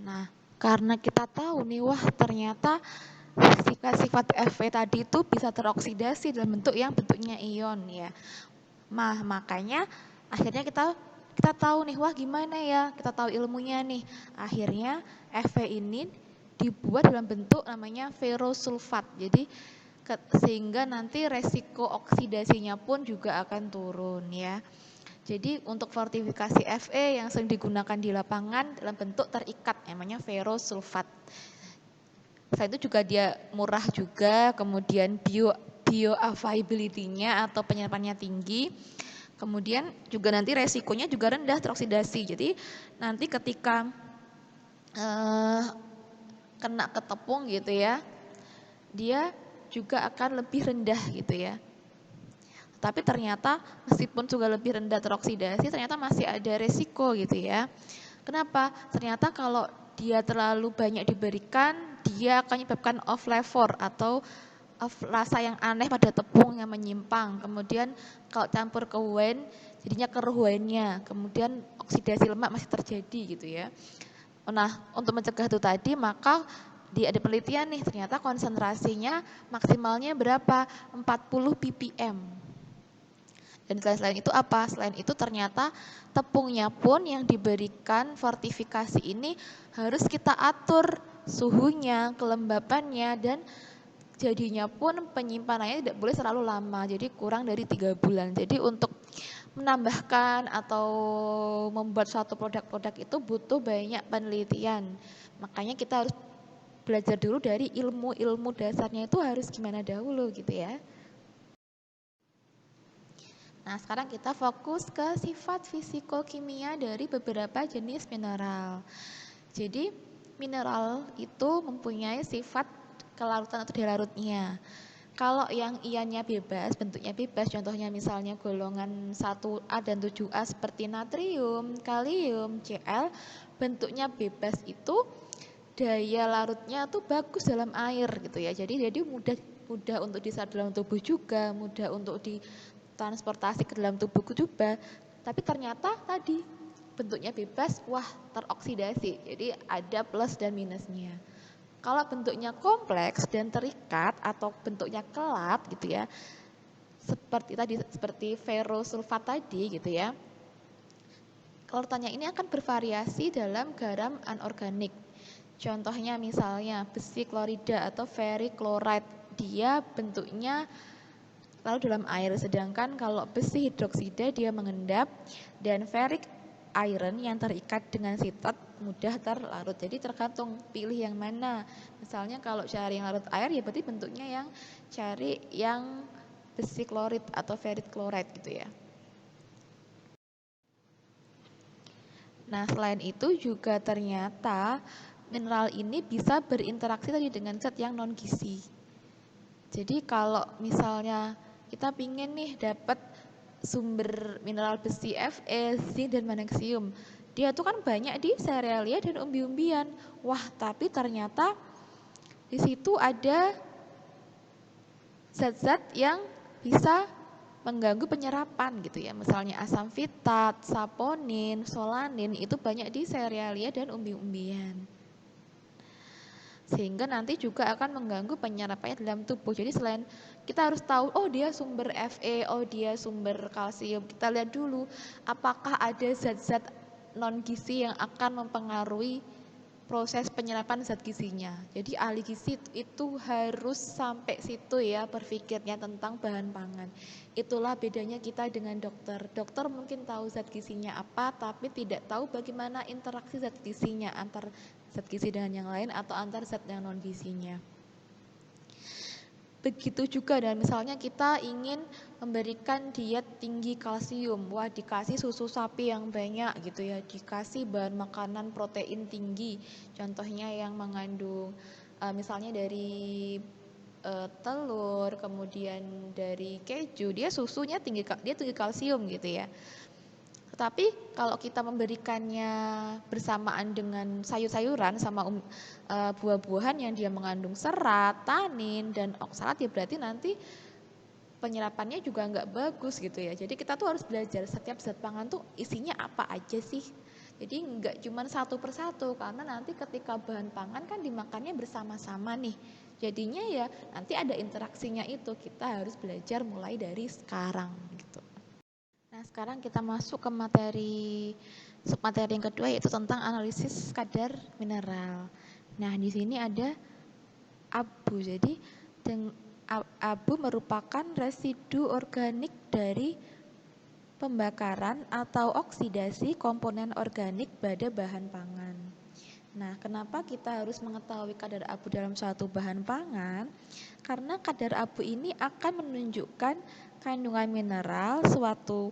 Nah, karena kita tahu nih, wah ternyata sifat-sifat Fe tadi itu bisa teroksidasi dalam bentuk yang bentuknya ion ya. Makanya akhirnya kita tahu nih, wah gimana ya, kita tahu ilmunya nih. Akhirnya Fe ini dibuat dalam bentuk namanya ferrosulfat. Jadi sehingga nanti resiko oksidasinya pun juga akan turun ya. Jadi untuk fortifikasi Fe yang sering digunakan di lapangan dalam bentuk terikat namanya ferrosulfat. Selain itu juga dia murah juga, kemudian bioavailability-nya atau penyerapannya tinggi. Kemudian juga nanti resikonya juga rendah teroksidasi. Jadi nanti ketika kena ke tepung gitu ya, dia juga akan lebih rendah gitu ya. Tapi ternyata meskipun juga lebih rendah teroksidasi, ternyata masih ada resiko gitu ya. Kenapa? Ternyata kalau dia terlalu banyak diberikan, dia akan menyebabkan off flavor atau rasa yang aneh pada tepung yang menyimpang. Kemudian kalau campur ke wine, jadinya keruh wine-nya. Kemudian oksidasi lemak masih terjadi gitu ya. Nah, untuk mencegah itu tadi, maka ada penelitian nih, ternyata konsentrasinya maksimalnya berapa? 40 ppm. Dan selain itu apa? Selain itu ternyata tepungnya pun yang diberikan fortifikasi ini harus kita atur suhunya, kelembapannya, dan jadinya pun penyimpanannya tidak boleh selalu lama, jadi kurang dari 3 bulan. Jadi untuk menambahkan atau membuat suatu produk-produk itu butuh banyak penelitian. Makanya kita harus belajar dulu dari ilmu-ilmu dasarnya itu harus gimana dahulu gitu ya. Nah, sekarang kita fokus ke sifat fisikokimia dari beberapa jenis mineral. Jadi, mineral itu mempunyai sifat kelarutan atau dilarutnya. Kalau yang ionnya bebas, bentuknya bebas, contohnya misalnya golongan 1A dan 7A seperti natrium, kalium, Cl, bentuknya bebas itu daya larutnya tuh bagus dalam air gitu ya. Jadi mudah untuk diserap dalam tubuh juga, mudah untuk ditransportasi ke dalam tubuh juga. Tapi ternyata tadi bentuknya bebas, wah teroksidasi. Jadi ada plus dan minusnya. Kalau bentuknya kompleks dan terikat atau bentuknya kelat gitu ya, seperti ferrosulfat tadi gitu ya. Kelarutannya ini akan bervariasi dalam garam anorganik. Contohnya misalnya besi klorida atau ferric chloride, dia bentuknya lalu dalam air, sedangkan kalau besi hidroksida dia mengendap, dan ferric iron yang terikat dengan sitrat mudah terlarut. Jadi tergantung pilih yang mana. Misalnya kalau cari yang larut air ya berarti bentuknya yang cari yang besi klorid atau ferrit chloride gitu ya. Nah, selain itu juga ternyata mineral ini bisa berinteraksi tadi dengan zat yang non gizi. Jadi kalau misalnya kita pingin nih dapat sumber mineral besi Fe, zinc dan magnesium, dia tuh kan banyak di serealia dan umbi-umbian. Wah, tapi ternyata di situ ada zat-zat yang bisa mengganggu penyerapan gitu ya. Misalnya asam fitat, saponin, solanin itu banyak di serealia dan umbi-umbian. Sehingga nanti juga akan mengganggu penyerapannya dalam tubuh. Jadi selain kita harus tahu, oh dia sumber Fe, oh dia sumber kalsium, kita lihat dulu apakah ada zat-zat non gizi yang akan mempengaruhi proses penyerapan zat gizinya. Jadi ahli gizi itu harus sampai situ ya berpikirnya tentang bahan pangan. Itulah bedanya kita dengan dokter. Dokter mungkin tahu zat gizinya apa, tapi tidak tahu bagaimana interaksi zat gizinya antar zat gizi dengan yang lain atau antar zat yang non gizinya. Begitu juga dan misalnya kita ingin memberikan diet tinggi kalsium, wah dikasih susu sapi yang banyak gitu ya, dikasih bahan makanan protein tinggi, contohnya yang mengandung misalnya dari telur, kemudian dari keju, dia susunya tinggi kalsium gitu ya. Tetapi kalau kita memberikannya bersamaan dengan sayur-sayuran sama buah-buahan yang dia mengandung serat, tanin, dan oksalat, ya berarti nanti penyerapannya juga nggak bagus gitu ya. Jadi kita tuh harus belajar setiap zat pangan tuh isinya apa aja sih. Jadi enggak cuma satu persatu, karena nanti ketika bahan pangan kan dimakannya bersama-sama nih. Jadinya ya nanti ada interaksinya itu, kita harus belajar mulai dari sekarang gitu. Nah, sekarang kita masuk ke submateri yang kedua, yaitu tentang analisis kadar mineral. Nah, di sini ada abu. Jadi abu merupakan residu organik dari pembakaran atau oksidasi komponen organik pada bahan pangan. Nah, kenapa kita harus mengetahui kadar abu dalam suatu bahan pangan? Karena kadar abu ini akan menunjukkan kandungan mineral suatu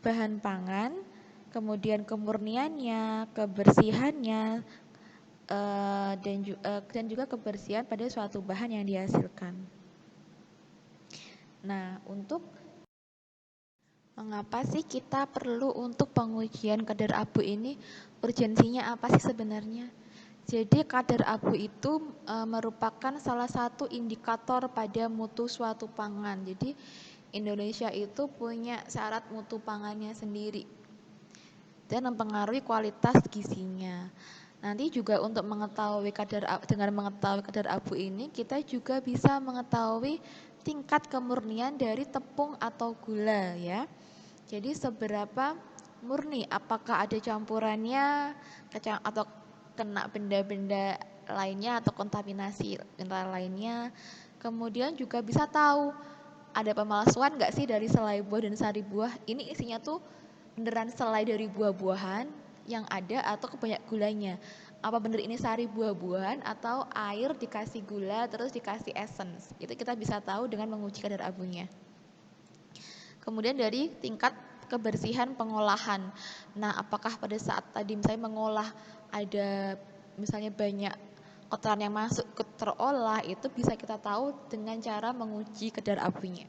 bahan pangan, kemudian kemurniannya, kebersihannya, dan juga kebersihan pada suatu bahan yang dihasilkan. Nah, mengapa sih kita perlu untuk pengujian kadar abu ini? Urgensinya apa sih sebenarnya? Jadi kadar abu itu merupakan salah satu indikator pada mutu suatu pangan. Jadi Indonesia itu punya syarat mutu pangannya sendiri dan mempengaruhi kualitas gizinya. Nanti juga untuk mengetahui dengan mengetahui kadar abu ini, kita juga bisa mengetahui tingkat kemurnian dari tepung atau gula ya. Jadi seberapa murni, apakah ada campurannya atau kena benda-benda lainnya atau kontaminasi mineral lainnya. Kemudian juga bisa tahu ada pemalsuan nggak sih dari selai buah dan sari buah. Ini isinya tuh beneran selai dari buah-buahan yang ada atau kebanyak gulanya. Apa bener ini sari buah-buahan atau air dikasih gula terus dikasih essence. Itu kita bisa tahu dengan menguji kadar abunya. Kemudian dari tingkat kebersihan pengolahan. Nah, apakah pada saat tadi misalnya mengolah ada misalnya banyak kotoran yang masuk ke terolah, itu bisa kita tahu dengan cara menguji kadar abunya.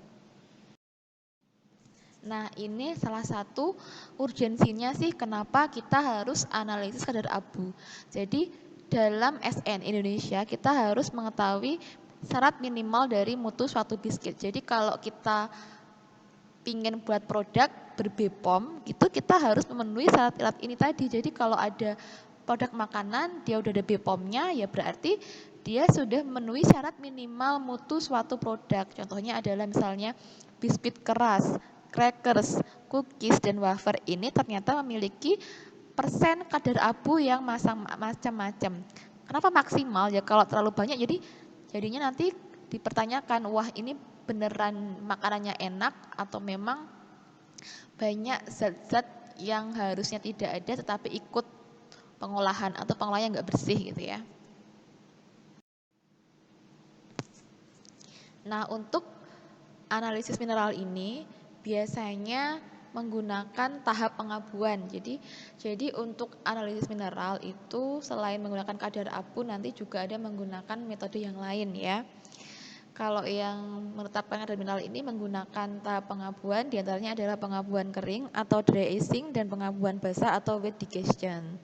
Nah, ini salah satu urgensinya sih kenapa kita harus analisis kadar abu. Jadi, dalam SN Indonesia kita harus mengetahui syarat minimal dari mutu suatu biskuit. Jadi, kalau kita ingin buat produk ber-BPOM, itu kita harus memenuhi syarat-syarat ini tadi. Jadi, kalau ada produk makanan, dia udah ada BPOM-nya, ya berarti dia sudah memenuhi syarat minimal mutu suatu produk. Contohnya adalah misalnya biskuit keras, crackers, cookies, dan wafer ini ternyata memiliki persen kadar abu yang macam-macam. Kenapa maksimal? Ya kalau terlalu banyak jadinya nanti dipertanyakan, wah ini beneran makanannya enak atau memang banyak zat-zat yang harusnya tidak ada tetapi ikut pengolahan atau pengolahan yang nggak bersih gitu ya. Nah, untuk analisis mineral ini biasanya menggunakan tahap pengabuan. Jadi untuk analisis mineral itu selain menggunakan kadar abu, nanti juga ada menggunakan metode yang lain ya. Kalau yang menetapkan kadar mineral ini menggunakan tahap pengabuan, diantaranya adalah pengabuan kering atau dry icing dan pengabuan basah atau wet digestion.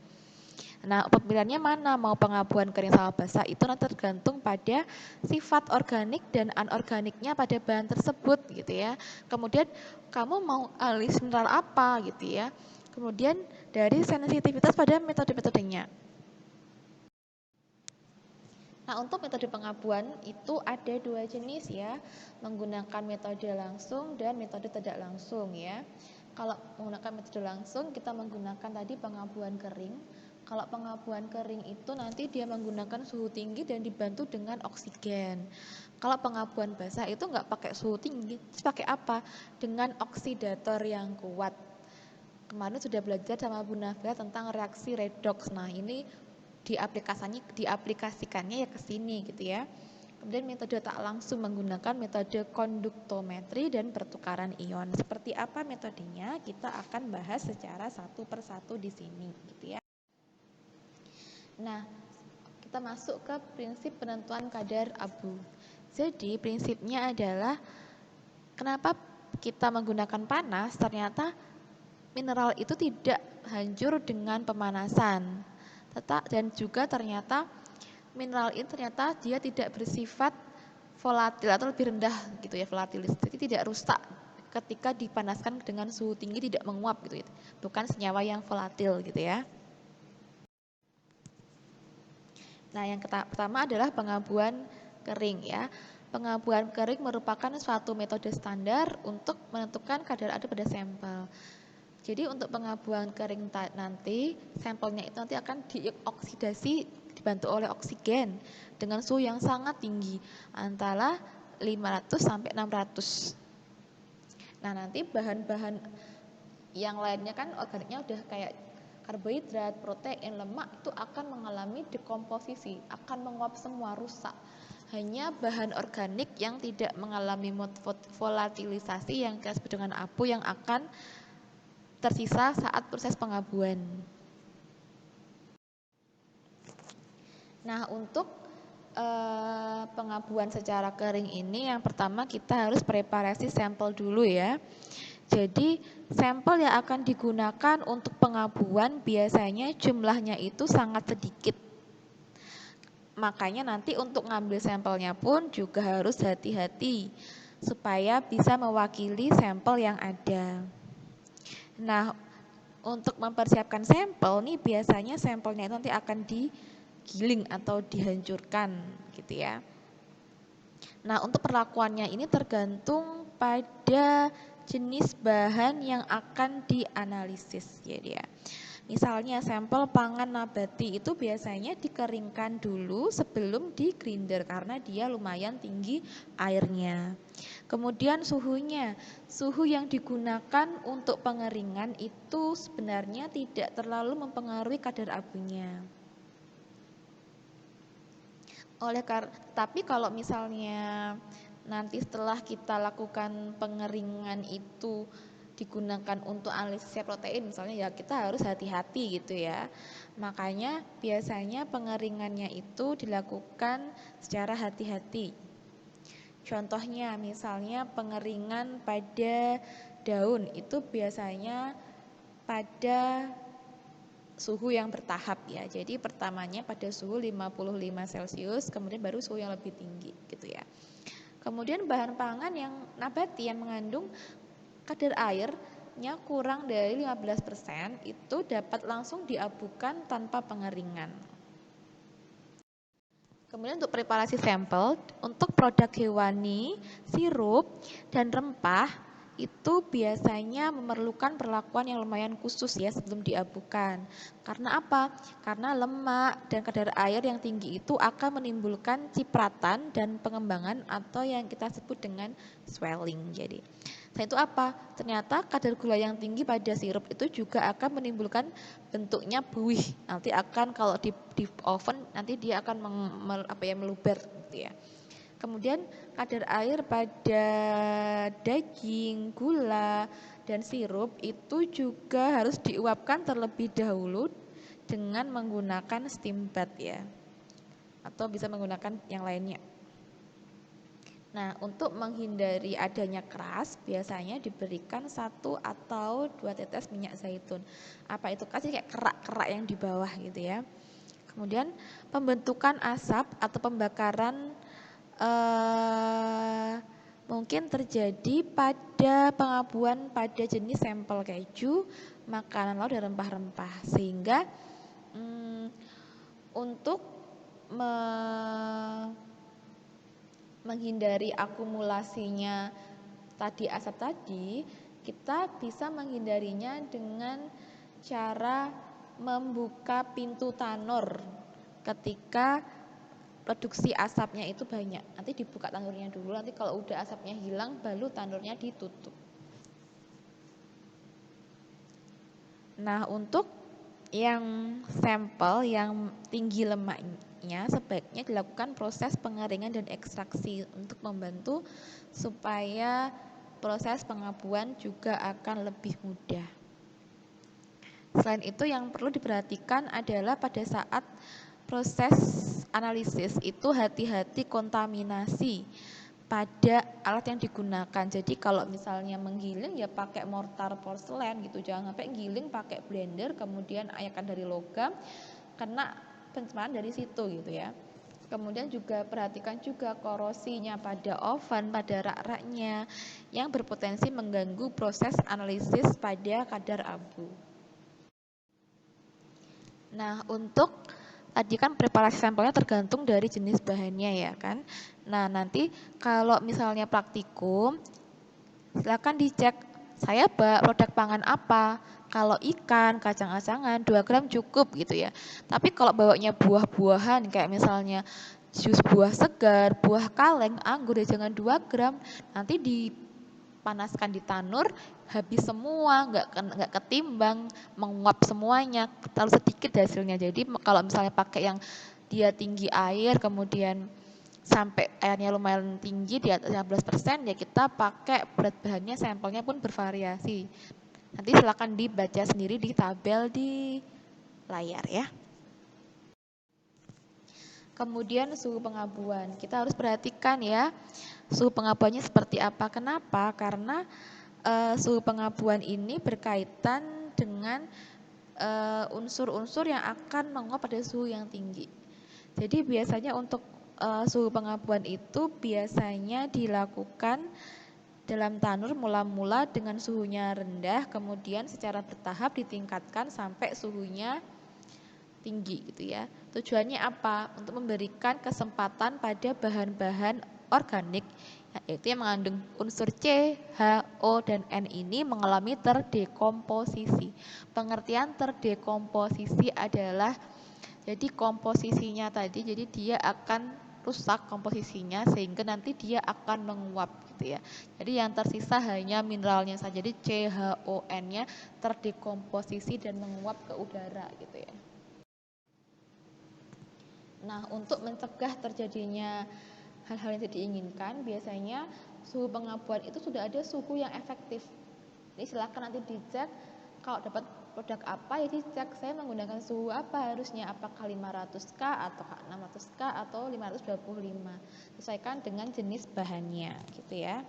Nah, pemilihannya mana? Mau pengabuan kering sama basah itu nanti tergantung pada sifat organik dan anorganiknya pada bahan tersebut gitu ya. Kemudian kamu mau analisis mineral apa gitu ya. Kemudian dari sensitivitas pada metode-metodenya. Nah, untuk metode pengabuan itu ada dua jenis ya, menggunakan metode langsung dan metode tidak langsung ya. Kalau menggunakan metode langsung, kita menggunakan tadi pengabuan kering. Kalau pengabuan kering itu nanti dia menggunakan suhu tinggi dan dibantu dengan oksigen. Kalau pengabuan basah itu nggak pakai suhu tinggi, pakai apa? Dengan oksidator yang kuat. Kemarin sudah belajar sama Bu Nafia tentang reaksi redox. Nah, ini diaplikasikannya ya ke sini gitu ya. Kemudian metode tak langsung menggunakan metode konduktometri dan pertukaran ion. Seperti apa metodenya? Kita akan bahas secara satu persatu di sini gitu ya. Nah, kita masuk ke prinsip penentuan kadar abu. Jadi prinsipnya adalah kenapa kita menggunakan panas, ternyata mineral itu tidak hancur dengan pemanasan. Dan juga ternyata mineral ini ternyata dia tidak bersifat volatil atau lebih rendah gitu ya, volatilis. Jadi tidak rusak ketika dipanaskan dengan suhu tinggi tidak menguap gitu, bukan senyawa yang volatil gitu ya. Nah, yang pertama adalah pengabuan kering ya. Pengabuan kering merupakan suatu metode standar untuk menentukan kadar air pada sampel. Jadi untuk pengabuan kering nanti sampelnya itu nanti akan dioksidasi dibantu oleh oksigen dengan suhu yang sangat tinggi antara 500 sampai 600. Nah, nanti bahan-bahan yang lainnya kan organiknya udah kayak karbohidrat, protein, lemak itu akan mengalami dekomposisi, akan menguap semua, rusak. Hanya bahan organik yang tidak mengalami volatilisasi yang kita sebut dengan abu yang akan tersisa saat proses pengabuan. Nah, untuk pengabuan secara kering ini yang pertama kita harus preparasi sampel dulu ya. Jadi sampel yang akan digunakan untuk pengabuan biasanya jumlahnya itu sangat sedikit. Makanya nanti untuk ngambil sampelnya pun juga harus hati-hati supaya bisa mewakili sampel yang ada. Nah, untuk mempersiapkan sampel nih biasanya sampelnya itu nanti akan digiling atau dihancurkan gitu ya. Nah, untuk perlakuannya ini tergantung pada jenis bahan yang akan dianalisis ya dia. Misalnya sampel pangan nabati itu biasanya dikeringkan dulu sebelum di grinder karena dia lumayan tinggi airnya. Kemudian suhunya, suhu yang digunakan untuk pengeringan itu sebenarnya tidak terlalu mempengaruhi kadar abunya. Tapi kalau misalnya nanti setelah kita lakukan pengeringan itu digunakan untuk analisis protein misalnya ya kita harus hati-hati gitu ya. Makanya biasanya pengeringannya itu dilakukan secara hati-hati. Contohnya misalnya pengeringan pada daun itu biasanya pada suhu yang bertahap ya. Jadi pertamanya pada suhu 55 Celcius, kemudian baru suhu yang lebih tinggi gitu ya. Kemudian bahan pangan yang nabati yang mengandung kadar airnya kurang dari 15% itu dapat langsung diabukan tanpa pengeringan. Kemudian untuk preparasi sampel, untuk produk hewani, sirup, dan rempah itu biasanya memerlukan perlakuan yang lumayan khusus ya sebelum diabukan. Karena apa? Karena lemak dan kadar air yang tinggi itu akan menimbulkan cipratan dan pengembangan atau yang kita sebut dengan swelling. Jadi, selain itu apa? Ternyata kadar gula yang tinggi pada sirup itu juga akan menimbulkan bentuknya buih. Nanti akan kalau di oven nanti dia akan meluber gitu ya. Kemudian kadar air pada daging, gula, dan sirup itu juga harus diuapkan terlebih dahulu dengan menggunakan steam bath ya. Atau bisa menggunakan yang lainnya. Nah, untuk menghindari adanya keras, biasanya diberikan 1 atau 2 tetes minyak zaitun. Apa itu? Kasih kayak kerak-kerak yang di bawah gitu ya. Kemudian pembentukan asap atau pembakaran mungkin terjadi pada pengabuan pada jenis sampel keju, makanan laut dan rempah-rempah. Sehingga untuk menghindari akumulasinya tadi asap tadi, kita bisa menghindarinya dengan cara membuka pintu tanur ketika produksi asapnya itu banyak. Nanti dibuka tanurnya dulu, nanti kalau udah asapnya hilang baru tanurnya ditutup. Nah, untuk yang sampel yang tinggi lemaknya sebaiknya dilakukan proses pengeringan dan ekstraksi untuk membantu supaya proses pengabuan juga akan lebih mudah. Selain itu yang perlu diperhatikan adalah pada saat proses analisis itu hati-hati kontaminasi pada alat yang digunakan. Jadi kalau misalnya menggiling ya pakai mortar porselen gitu, jangan sampai giling pakai blender kemudian ayakan dari logam kena pencemaran dari situ gitu ya. Kemudian juga perhatikan juga korosinya pada oven, pada rak-raknya yang berpotensi mengganggu proses analisis pada kadar abu. Nah, untuk tadi kan preparasi sampelnya tergantung dari jenis bahannya ya kan. Nah, nanti kalau misalnya praktikum, silakan dicek saya produk pangan apa. Kalau ikan, kacang-kacangan 2 gram cukup gitu ya. Tapi kalau bawanya buah-buahan kayak misalnya jus buah segar, buah kaleng, anggur ya jangan 2 gram. Nanti dipanaskan di tanur, habis semua, nggak ketimbang, menguap semuanya, terlalu sedikit hasilnya. Jadi kalau misalnya pakai yang dia tinggi air, kemudian sampai airnya lumayan tinggi di atas 15%, ya kita pakai berat bahannya, sampelnya pun bervariasi. Nanti silakan dibaca sendiri di tabel di layar ya. Kemudian suhu pengabuan, kita harus perhatikan ya suhu pengabuannya seperti apa. Kenapa? Karena suhu pengabuan ini berkaitan dengan unsur-unsur yang akan menguap pada suhu yang tinggi. Jadi biasanya untuk suhu pengabuan itu biasanya dilakukan dalam tanur mula-mula dengan suhunya rendah, kemudian secara bertahap ditingkatkan sampai suhunya tinggi gitu ya. Tujuannya apa? Untuk memberikan kesempatan pada bahan-bahan organik yaitu yang mengandung unsur C, H, O, dan N ini mengalami terdekomposisi. Pengertian terdekomposisi adalah jadi komposisinya tadi, jadi dia akan rusak komposisinya sehingga nanti dia akan menguap gitu ya. Jadi yang tersisa hanya mineralnya saja, jadi CHON-nya terdekomposisi dan menguap ke udara gitu ya. Nah, untuk mencegah terjadinya hal-hal yang tidak diinginkan, biasanya suhu pengabuan itu sudah ada suhu yang efektif. Jadi silakan nanti dicek kalau dapat produk apa ya dicek saya menggunakan suhu apa harusnya, apakah 500K atau 600K atau 525. Sesuaikan dengan jenis bahannya gitu ya.